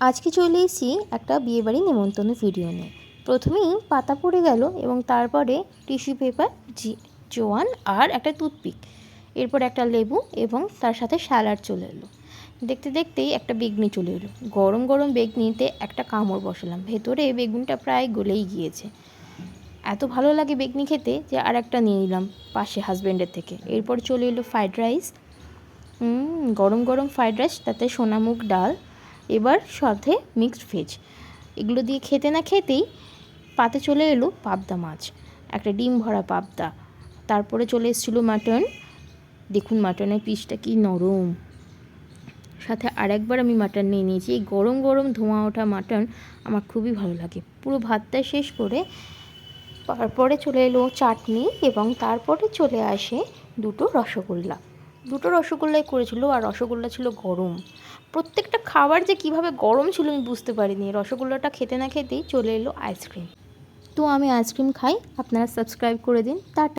আজকে চলে এসেছি একটা বিয়েবাড়ি নেমন্তন্ন ভিডিও নিয়ে। প্রথমেই পাতা পড়ে গেল এবং তারপরে টিস্যু পেপার, জোয়ান আর একটা টুথপিক, এরপর একটা লেবু এবং তার সাথে স্যালাড চলে এলো। দেখতে দেখতেই একটা বেগনি চলে এলো। গরম গরম বেগনিতে একটা কামড় বসালাম, ভেতরে বেগুনটা প্রায় গলেই গিয়েছে। এত ভালো লাগে বেগনি খেতে যে আর একটা নিয়ে নিলাম পাশে হাজব্যান্ডের থেকে। এরপর চলে এলো ফ্রাইড রাইস, গরম গরম ফ্রাইড রাইস, তাতে সোনামুগ ডাল, এবার সাথে মিক্সড ভেজ। এগুলো দিয়ে খেতে না খেতেই পাতে চলে এলো পাবদা মাছ, একটা ডিম ভরা পাবদা। তারপরে চলে এসেছিলো মাটন। দেখুন মাটনের পিসটা কি নরম। সাথে আরেকবার আমি মাটন নিয়ে নিয়েছি। এই গরম গরম ধোঁয়া ওঠা মাটন আমার খুবই ভালো লাগে। পুরো ভাতটা শেষ করে তারপরে চলে এলো চাটনি এবং তারপরে চলে আসে দুটো রসগোল্লাই করেছিল, আর রসগোল্লা ছিল গরম। প্রত্যেকটা খাবার যে কিভাবে গরম ছিল আমি বুঝতে পারিনি। রসগোল্লাটা খেতে না খেতেই চলে এলো আইসক্রিম। তো আমি আইসক্রিম খাই, আপনারা সাবস্ক্রাইব করে দিন। টাটা।